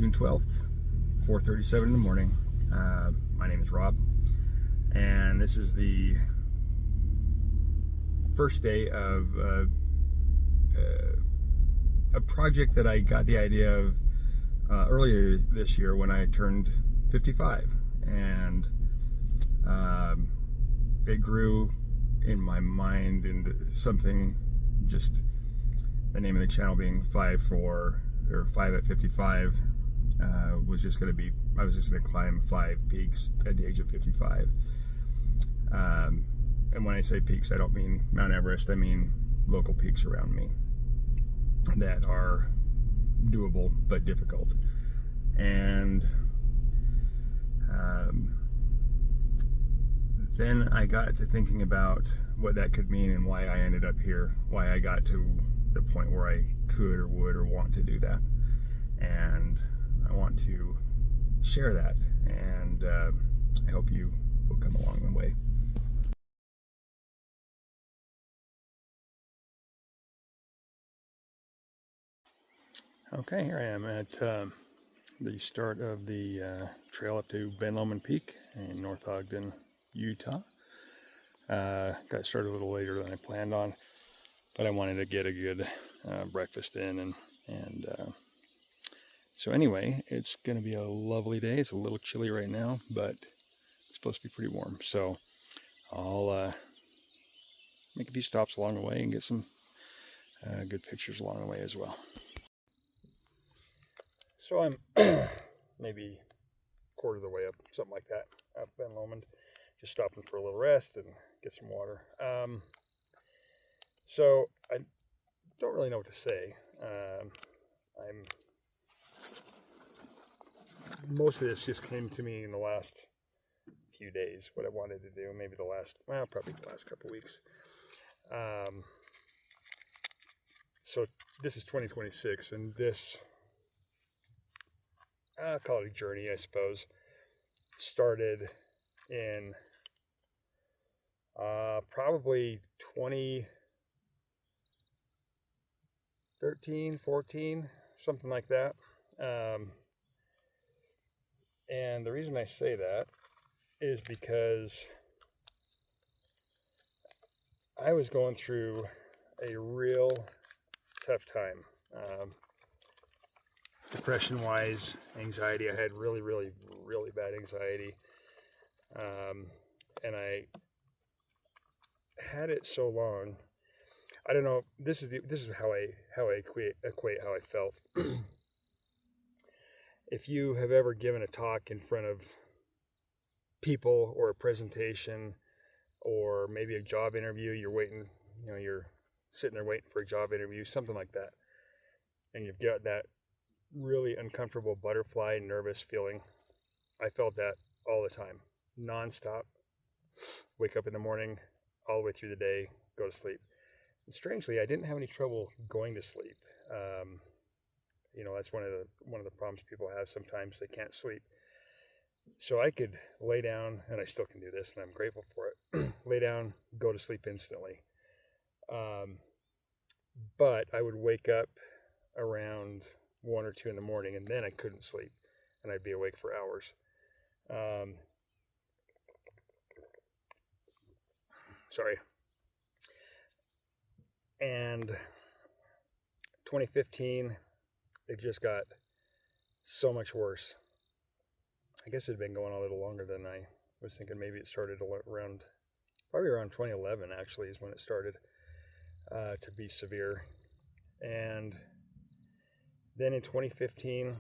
June 12th, 4:37 in the morning. My name is Rob, and this is the first day of a project that I got the idea of earlier this year when I turned 55, and it grew in my mind into something, just the name of the channel being 5 at 55 was just going to be, I was just going to climb 5 peaks at the age of 55. And when I say peaks, I don't mean Mount Everest, I mean local peaks around me that are doable but difficult. And then I got to thinking about what that could mean and why I ended up here, why I got to the point where I could or would or want to do that. And I want to share that, and I hope you will come along the way. Okay, here I am at the start of the trail up to Lomond Peak in North Ogden, Utah. Got started a little later than I planned on, but I wanted to get a good breakfast in, and so anyway, it's going to be a lovely day. It's a little chilly right now, but it's supposed to be pretty warm. So I'll make a few stops along the way and get some good pictures along the way as well. So I'm maybe a quarter of the way up, something like that, up Ben Lomond, just stopping for a little rest and get some water. So I don't really know what to say. Most of this just came to me in the last few days, what I wanted to do, maybe probably the last couple weeks. So this is 2026, and this, I'll call it a journey, I suppose, started in probably 2013, 14, something like that. And the reason I say that is because I was going through a real tough time. Depression-wise, anxiety. I had really, really, really bad anxiety. And I had it so long. I don't know. This is how I equate how I felt. If you have ever given a talk in front of people, or a presentation, or maybe a job interview, you're sitting there waiting for a job interview, something like that, and you've got that really uncomfortable butterfly, nervous feeling. I felt that all the time, nonstop. Wake up in the morning, all the way through the day, go to sleep. And strangely, I didn't have any trouble going to sleep. That's one of the problems people have. Sometimes they can't sleep. So I could lay down, and I still can do this, and I'm grateful for it. Lay down, go to sleep instantly. But I would wake up around 1 or 2 in the morning, and then I couldn't sleep, and I'd be awake for hours. Sorry. And 2015, it just got so much worse. I guess it had been going on a little longer than I was thinking. Maybe it started probably around 2011, actually, is when it started to be severe. And then in 2015,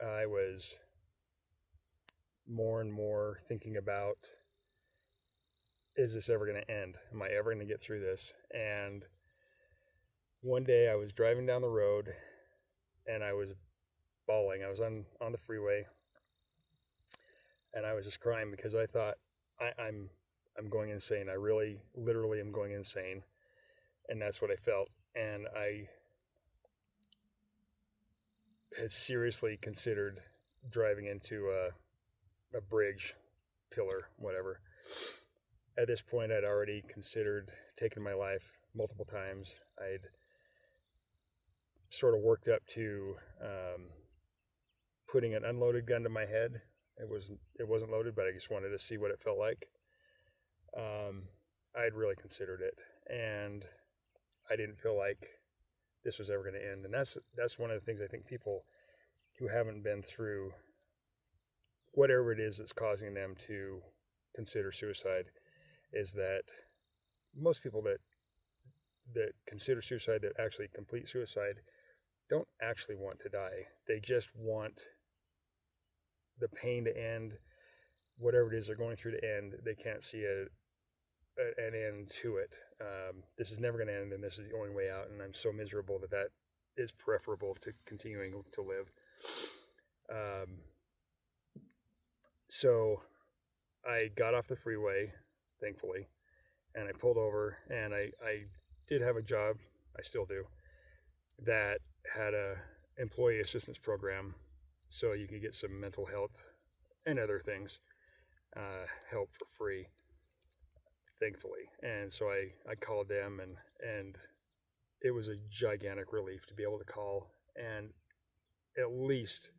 I was more and more thinking about, is this ever going to end? Am I ever going to get through this? And one day I was driving down the road, and I was bawling. I was on the freeway, and I was just crying because I thought, I'm going insane. I really, literally am going insane. And that's what I felt. And I had seriously considered driving into a bridge, pillar, whatever. At this point, I'd already considered taking my life multiple times. I'd sort of worked up to putting an unloaded gun to my head. It wasn't loaded, but I just wanted to see what it felt like. I'd really considered it, and I didn't feel like this was ever going to end. And that's one of the things I think people who haven't been through whatever it is that's causing them to consider suicide, is that most people that consider suicide, that actually complete suicide, don't actually want to die. They just want the pain to end, whatever it is they're going through to end. They can't see an end to it. This is never going to end, and this is the only way out, and I'm so miserable that is preferable to continuing to live. So I got off the freeway, thankfully, and I pulled over, and I did have a job, I still do, that had a employee assistance program, so you could get some mental health and other things, help for free, thankfully. And so I called them, and it was a gigantic relief to be able to call and at least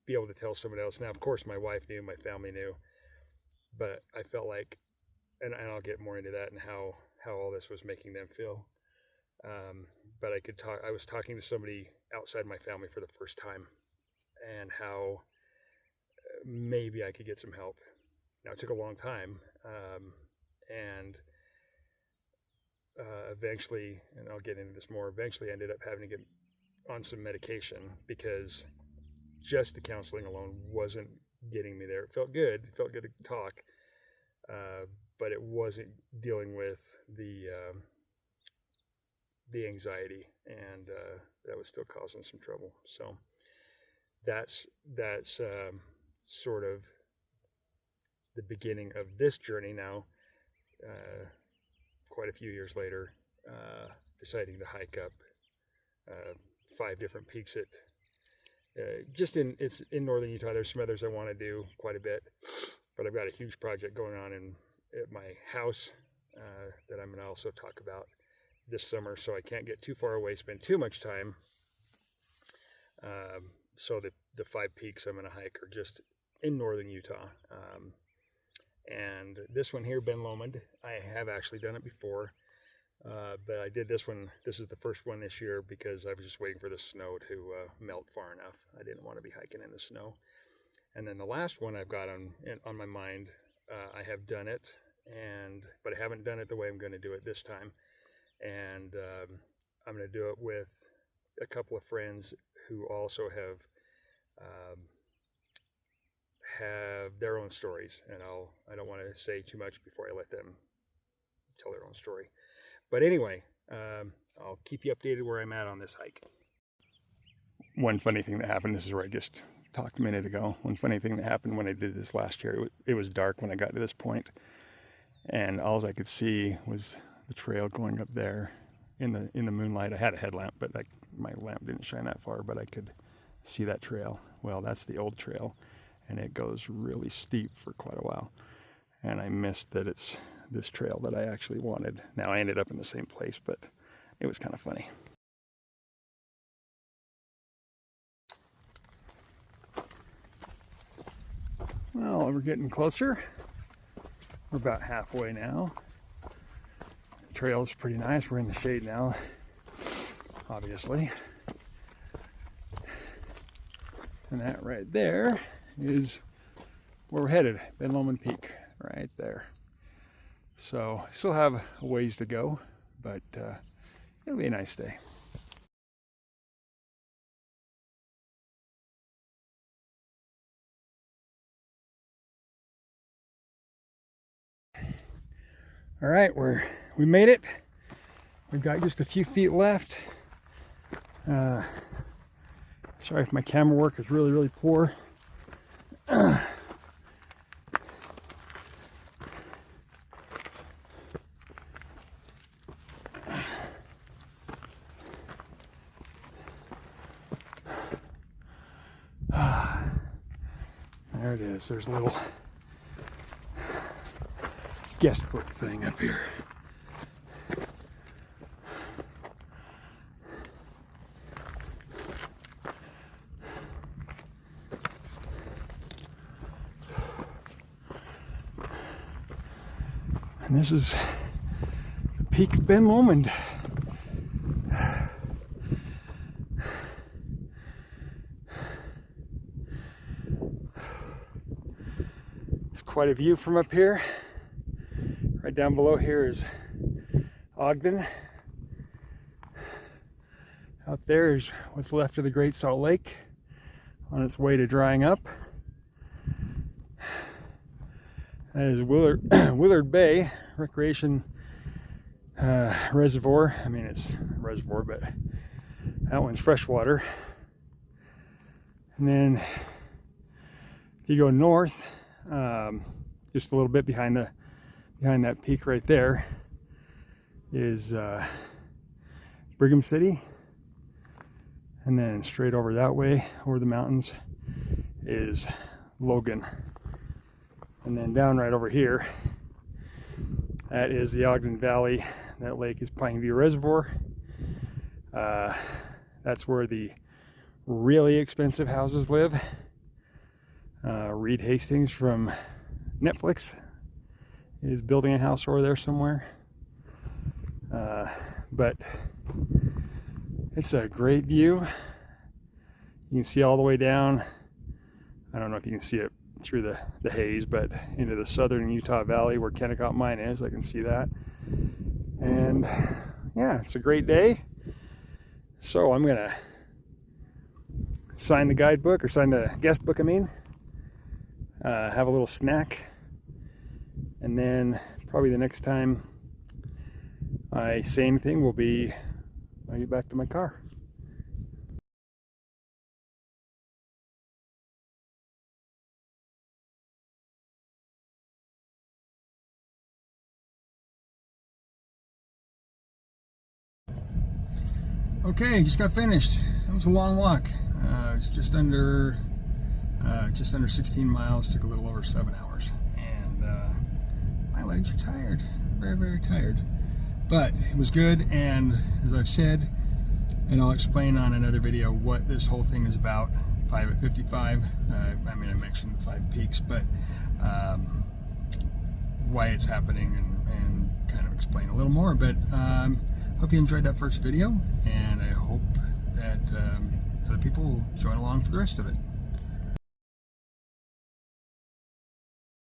be able to tell someone else. Now, of course, my wife knew, my family knew, but I felt like, and I'll get more into that and how all this was making them feel. But I was talking to somebody outside my family for the first time, and how maybe I could get some help. Now, it took a long time, and eventually, and I'll get into this more, eventually I ended up having to get on some medication, because just the counseling alone wasn't getting me there. It felt good to talk, but it wasn't dealing with the anxiety, and that was still causing some trouble. So that's sort of the beginning of this journey now, quite a few years later, deciding to hike up 5 different peaks it's in northern Utah. There's some others I want to do quite a bit, but I've got a huge project going on at my house that I'm going to also talk about this summer, so I can't get too far away, spend too much time. So the 5 peaks I'm going to hike are just in northern Utah. And this one here, Ben Lomond, I have actually done it before, but I did this one. This is the first one this year because I was just waiting for the snow to melt far enough. I didn't want to be hiking in the snow. And then the last one I've got on my mind, I have done it, but I haven't done it the way I'm going to do it this time. And I'm going to do it with a couple of friends who also have their own stories, and I don't want to say too much before I let them tell their own story. But anyway, I'll keep you updated where I'm at on this hike. One funny thing that happened, this is where I just talked a minute ago. One funny thing that happened when I did this last year, it was dark when I got to this point, and all I could see was the trail going up there in the moonlight. I had a headlamp, but my lamp didn't shine that far, but I could see that trail. Well, that's the old trail, and it goes really steep for quite a while, and I missed that it's this trail that I actually wanted. Now, I ended up in the same place, but it was kind of funny. Well, we're getting closer. We're about halfway now. The trail is pretty nice. We're in the shade now, obviously. And that right there is where we're headed, Ben Lomond Peak, right there. So still have a ways to go, but it'll be a nice day. All right, we made it. We've got just a few feet left. Sorry if my camera work is really, really poor. There it is. There's a little guest book thing up here. And this is the peak of Ben Lomond. It's quite a view from up here. Right down below here is Ogden. Out there is what's left of the Great Salt Lake on its way to drying up. That is Willard Bay Recreation Reservoir. I mean, it's a reservoir, but that one's freshwater. And then if you go north, just a little bit behind that peak right there is Brigham City. And then straight over that way, over the mountains, is Logan. And then down right over here, that is the Ogden Valley. That lake is Pine View Reservoir. That's where the really expensive houses live. Reed Hastings from Netflix is building a house over there somewhere. But it's a great view. You can see all the way down. I don't know if you can see it through the haze, but into the southern Utah Valley where Kennecott Mine is. I can see that. And yeah, it's a great day. So I'm gonna sign the guidebook, or sign the guest book, I mean. Have a little snack. And then probably the next time I say anything will be when I get back to my car. Okay, just got finished. That was a long walk. It was just under 16 miles. Took a little over 7 hours, and my legs are tired. Very, very tired. But it was good, and as I've said, and I'll explain on another video what this whole thing is about. 5 at 55. I mean, I mentioned the 5 peaks, but why it's happening, and kind of explain a little more. But hope you enjoyed that first video, and I hope that other people will join along for the rest of it.